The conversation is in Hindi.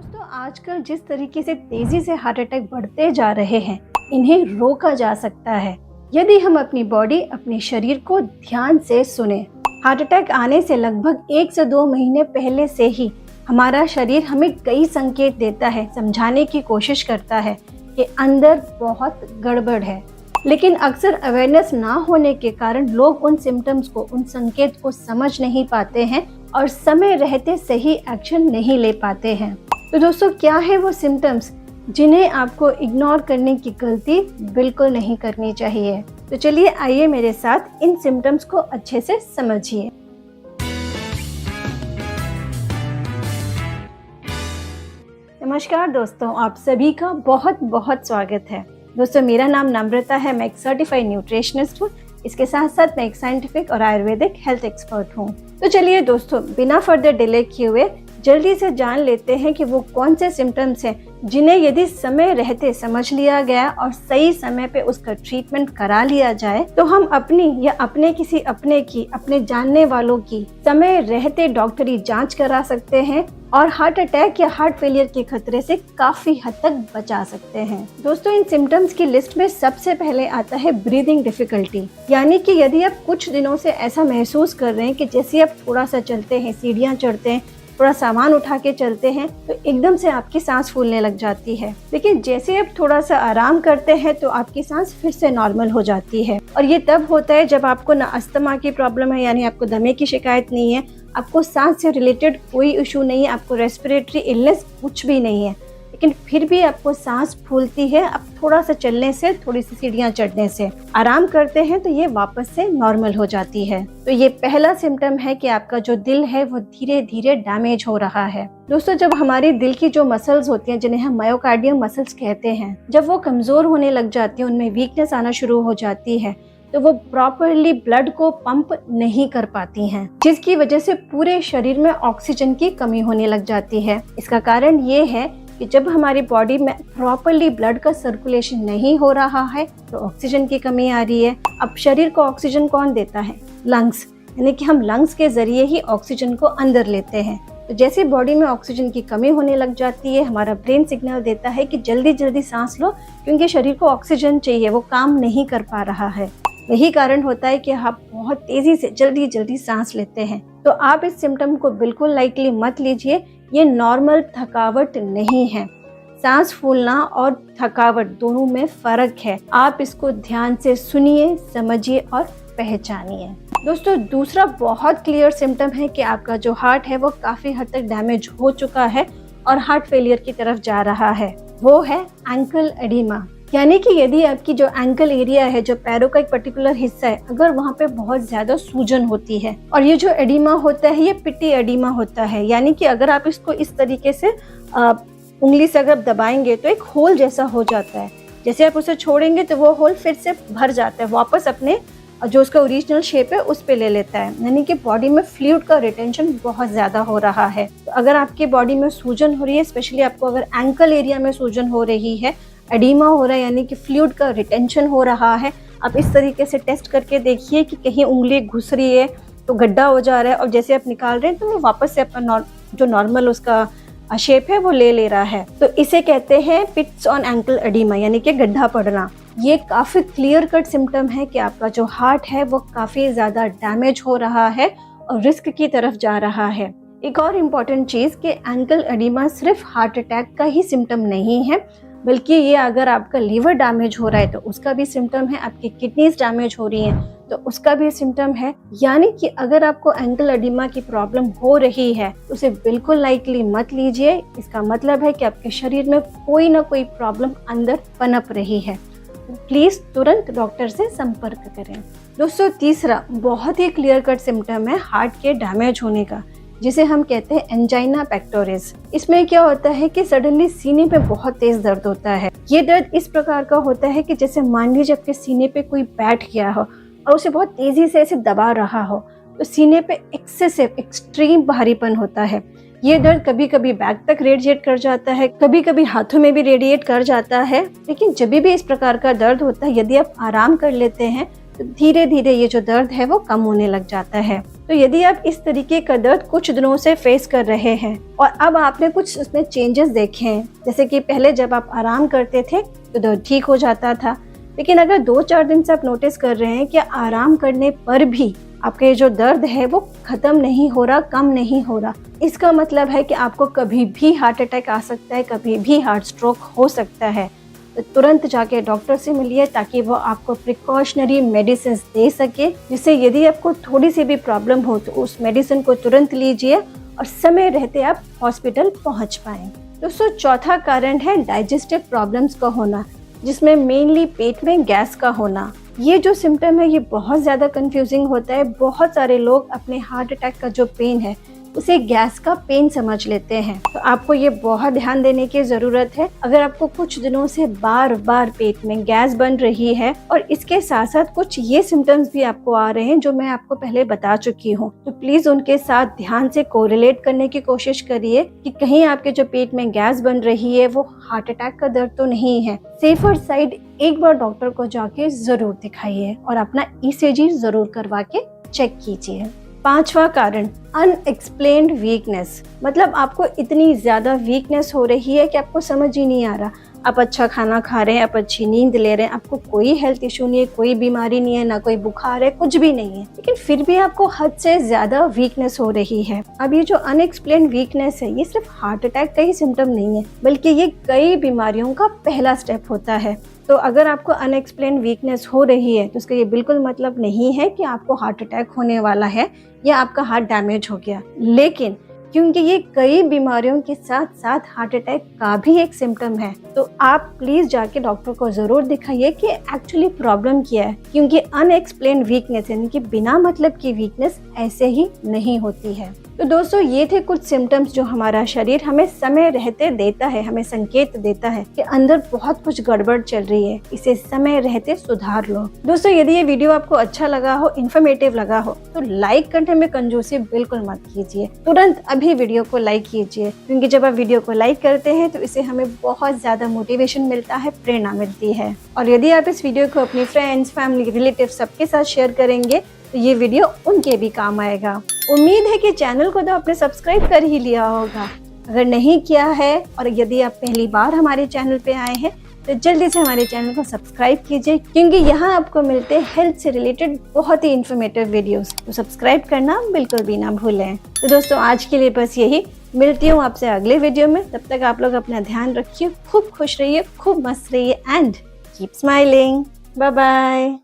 दोस्तों आजकल जिस तरीके से तेजी से हार्ट अटैक बढ़ते जा रहे हैं, इन्हें रोका जा सकता है यदि हम अपनी बॉडी, अपने शरीर को ध्यान से सुने। हार्ट अटैक आने से लगभग 1 से 2 महीने पहले से ही हमारा शरीर हमें कई संकेत देता है, समझाने की कोशिश करता है कि अंदर बहुत गड़बड़ है। लेकिन अक्सर अवेयरनेस ना होने के कारण लोग उन सिम्टम्स को, उन संकेत को समझ नहीं पाते हैं और समय रहते सही एक्शन नहीं ले पाते हैं। तो दोस्तों, क्या है वो सिम्टम्स जिन्हें आपको इग्नोर करने की गलती बिल्कुल नहीं करनी चाहिए। तो चलिए आइए मेरे साथ इन सिम्टम्स को अच्छे से समझिए। नमस्कार दोस्तों, आप सभी का बहुत बहुत स्वागत है। दोस्तों, मेरा नाम नम्रता है। मैं एक सर्टिफाइड न्यूट्रिशनिस्ट हूँ। इसके साथ साथ मैं एक साइंटिफिक और आयुर्वेदिक हेल्थ एक्सपर्ट हूँ। तो चलिए दोस्तों, बिना फर्दर डिले किए हुए जल्दी से जान लेते हैं कि वो कौन से सिम्टम्स हैं जिन्हें यदि समय रहते समझ लिया गया और सही समय पे उसका ट्रीटमेंट करा लिया जाए तो हम अपनी या अपने जानने वालों की समय रहते डॉक्टरी जांच करा सकते हैं और हार्ट अटैक या हार्ट फेलियर के खतरे से काफी हद तक बचा सकते हैं। दोस्तों, इन सिम्टम्स की लिस्ट में सबसे पहले आता है ब्रीदिंग डिफिकल्टी, यानी कि यदि आप कुछ दिनों से ऐसा महसूस कर रहे हैं कि जैसे आप थोड़ा सा चलते हैं, सीढ़ियाँ चढ़ते हैं, थोड़ा सामान उठा के चलते हैं तो एकदम से आपकी सांस फूलने लग जाती है। लेकिन जैसे आप थोड़ा सा आराम करते हैं तो आपकी सांस फिर से नॉर्मल हो जाती है। और ये तब होता है जब आपको ना अस्थमा की प्रॉब्लम है, यानी आपको दमे की शिकायत नहीं है, आपको सांस से रिलेटेड कोई इशू नहीं है, आपको रेस्पिरेटरी इलनेस कुछ भी नहीं है, लेकिन फिर भी आपको सांस फूलती है। अब थोड़ा सा चलने से, थोड़ी सी सीढ़ियाँ चढ़ने से आराम करते हैं तो ये वापस से नॉर्मल हो जाती है। तो ये पहला सिम्टम है कि आपका जो दिल है वो धीरे धीरे डैमेज हो रहा है। दोस्तों, जब हमारी दिल की जो मसल्स होती हैं, जिन्हें हम मायोकार्डियम मसल्स कहते हैं, जब वो कमजोर होने लग जाती है, उनमें वीकनेस आना शुरू हो जाती है तो वो प्रॉपरली ब्लड को पंप नहीं कर पाती हैं, जिसकी वजह से पूरे शरीर में ऑक्सीजन की कमी होने लग जाती है। इसका कारण ये है कि जब हमारी बॉडी में प्रॉपरली ब्लड का सर्कुलेशन नहीं हो रहा है तो ऑक्सीजन की कमी आ रही है। अब शरीर को ऑक्सीजन कौन देता है? लंग्स, यानी कि हम लंग्स के जरिए ही ऑक्सीजन को अंदर लेते हैं। तो जैसे बॉडी में ऑक्सीजन की कमी होने लग जाती है, हमारा ब्रेन सिग्नल देता है कि जल्दी जल्दी सांस लो, क्योंकि शरीर को ऑक्सीजन चाहिए, वो काम नहीं कर पा रहा है। यही कारण होता है कि आप बहुत तेजी से जल्दी जल्दी सांस लेते हैं। तो आप इस सिम्टम को बिल्कुल लाइटली मत लीजिए। ये नॉर्मल थकावट नहीं है। सांस फूलना और थकावट दोनों में फर्क है। आप इसको ध्यान से सुनिए, समझिए और पहचानिए। दोस्तों, दूसरा बहुत क्लियर सिम्टम है कि आपका जो हार्ट है वो काफी हद तक डैमेज हो चुका है और हार्ट फेलियर की तरफ जा रहा है। वो है एंकल एडिमा, यानी कि यदि आपकी जो एंकल एरिया है, जो पैरों का एक पर्टिकुलर हिस्सा है, अगर वहाँ पे बहुत ज्यादा सूजन होती है, और ये जो एडिमा होता है ये पिटी एडिमा होता है, यानी कि अगर आप इसको इस तरीके से उंगली से अगर दबाएंगे तो एक होल जैसा हो जाता है। जैसे आप उसे छोड़ेंगे तो वो होल फिर से भर जाता है, वापस अपने जो उसका ओरिजिनल शेप है उस पे ले लेता है, यानी कि बॉडी में फ्लूइड का रिटेंशन बहुत ज्यादा हो रहा है। तो अगर आपकी बॉडी में सूजन हो रही है, स्पेशली आपको अगर एंकल एरिया में सूजन हो रही है, एडिमा हो रहा है, यानी कि फ्लूइड का रिटेंशन हो रहा है, आप इस तरीके से टेस्ट करके देखिए कि कहीं उंगली घुस रही है तो गड्ढा हो जा रहा है, और जैसे आप निकाल रहे हैं तो वो वापस से अपना जो नॉर्मल उसका शेप है वो ले रहा है। तो इसे कहते हैं पिट्स ऑन एंकल एडिमा, यानी कि गड्ढा पड़ना। ये काफी क्लियर कट सिम्टम है कि आपका जो हार्ट है वो काफी ज्यादा डैमेज हो रहा है और रिस्क की तरफ जा रहा है। एक और इम्पॉर्टेंट चीज कि एंकल एडिमा सिर्फ हार्ट अटैक का ही सिम्टम नहीं है, बल्कि ये अगर आपका लीवर डैमेज हो रहा है तो उसका भी सिम्टम है, आपकी किडनीज डैमेज हो रही हैं तो उसका भी सिम्टम है। यानी कि अगर आपको एंकल एडिमा की प्रॉब्लम हो रही है तो उसे बिल्कुल लाइटली मत लीजिए। इसका मतलब है कि आपके शरीर में कोई ना कोई प्रॉब्लम अंदर पनप रही है। प्लीज तुरंत डॉक्टर से संपर्क करें। दोस्तों, तीसरा बहुत ही क्लियर कट सिम्टम है हार्ट के डैमेज होने का, जिसे हम कहते हैं एंजाइना पेक्टोरिस। इसमें क्या होता है कि सडनली सीने पे बहुत तेज दर्द होता है। ये दर्द इस प्रकार का होता है कि जैसे मान लीजिए आपके सीने पे कोई बैठ गया हो और उसे बहुत तेजी से ऐसे दबा रहा हो, तो सीने पे एक्सेसिव एक्सट्रीम भारीपन होता है। ये दर्द कभी कभी बैक तक रेडिएट कर जाता है, कभी कभी हाथों में भी रेडिएट कर जाता है। लेकिन जब भी इस प्रकार का दर्द होता है, यदि आप आराम कर लेते हैं तो धीरे धीरे ये जो दर्द है वो कम होने लग जाता है। तो यदि आप इस तरीके का दर्द कुछ दिनों से फेस कर रहे हैं और अब आपने कुछ उसमें चेंजेस देखे हैं, जैसे कि पहले जब आप आराम करते थे तो दर्द ठीक हो जाता था, लेकिन अगर 2-4 दिन से आप नोटिस कर रहे हैं कि आराम करने पर भी आपका ये जो दर्द है वो खत्म नहीं हो रहा, कम नहीं हो रहा, इसका मतलब है कि आपको कभी भी हार्ट अटैक आ सकता है, कभी भी हार्ट स्ट्रोक हो सकता है। तो तुरंत जाके डॉक्टर से मिलिए ताकि वो आपको प्रिकॉशनरी मेडिसिन दे सके, जिससे यदि आपको थोड़ी सी भी प्रॉब्लम हो तो उस मेडिसिन को तुरंत लीजिए और समय रहते आप हॉस्पिटल पहुंच पाएं। दोस्तों, चौथा कारण है डाइजेस्टिव प्रॉब्लम्स का होना, जिसमें मेनली पेट में गैस का होना। ये जो सिम्टम है ये बहुत ज़्यादा कंफ्यूजिंग होता है। बहुत सारे लोग अपने हार्ट अटैक का जो पेन है उसे गैस का पेन समझ लेते हैं, तो आपको ये बहुत ध्यान देने की ज़रूरत है। अगर आपको कुछ दिनों से बार बार पेट में गैस बन रही है और इसके साथ साथ कुछ ये सिम्टम्स भी आपको आ रहे हैं जो मैं आपको पहले बता चुकी हूँ, तो प्लीज़ उनके साथ ध्यान से कोरिलेट करने की कोशिश करिए कि कहीं आपके जो पेट में गैस बन रही है वो हार्ट अटैक का दर्द तो नहीं है। सेफर साइड एक बार डॉक्टर को जाके ज़रूर दिखाइए और अपना ECG ज़रूर करवा के चेक कीजिए। पांचवा कारण, अनएक्सप्लेन्ड वीकनेस, मतलब आपको इतनी ज़्यादा वीकनेस हो रही है कि आपको समझ ही नहीं आ रहा। आप अच्छा खाना खा रहे हैं, आप अच्छी नींद ले रहे हैं, आपको कोई हेल्थ इशू नहीं है, कोई बीमारी नहीं है, ना कोई बुखार है, कुछ भी नहीं है, लेकिन फिर भी आपको हद से ज़्यादा वीकनेस हो रही है। अब ये जो अनएक्सप्लेन्ड वीकनेस है ये सिर्फ हार्ट अटैक का ही सिम्टम नहीं है, बल्कि ये कई बीमारियों का पहला स्टेप होता है। तो अगर आपको अनएक्सप्लेन वीकनेस हो रही है तो उसका ये बिल्कुल मतलब नहीं है कि आपको हार्ट अटैक होने वाला है या आपका हार्ट डैमेज हो गया, लेकिन क्योंकि ये कई बीमारियों के साथ साथ हार्ट अटैक का भी एक सिम्टम है, तो आप प्लीज जाके डॉक्टर को जरूर दिखाइए कि एक्चुअली प्रॉब्लम क्या है, क्योंकि अनएक्सप्लेन्ड वीकनेस यानी कि बिना मतलब की वीकनेस ऐसे ही नहीं होती है। तो दोस्तों, ये थे कुछ सिम्टम्स जो हमारा शरीर हमें समय रहते देता है, हमें संकेत देता है कि अंदर बहुत कुछ गड़बड़ चल रही है, इसे समय रहते सुधार लो। दोस्तों, यदि ये वीडियो आपको अच्छा लगा हो, इन्फॉर्मेटिव लगा हो, तो लाइक करने में कंजूसी बिल्कुल मत कीजिए। तुरंत अभी वीडियो को लाइक कीजिए, क्योंकि जब आप वीडियो को लाइक करते हैं तो इससे हमें बहुत ज्यादा मोटिवेशन मिलता है, प्रेरणा मिलती है। और यदि आप इस वीडियो को अपने फ्रेंड्स, फैमिली, रिलेटिव सबके साथ शेयर करेंगे तो ये वीडियो उनके भी काम आएगा। उम्मीद है कि चैनल को तो आपने सब्सक्राइब कर ही लिया होगा। अगर नहीं किया है और यदि आप पहली बार हमारे चैनल पे आए हैं तो जल्दी से हमारे चैनल को सब्सक्राइब कीजिए, क्योंकि यहाँ आपको मिलते हैं हेल्थ से रिलेटेड बहुत ही इन्फॉर्मेटिव वीडियोस, तो सब्सक्राइब करना बिल्कुल भी ना भूलें। तो दोस्तों, आज के लिए बस यही। मिलती हूँ आपसे अगले वीडियो में। तब तक आप लोग अपना ध्यान रखिए, खूब खुश रहिए, खूब मस्त रहिए and keep smiling. Bye bye.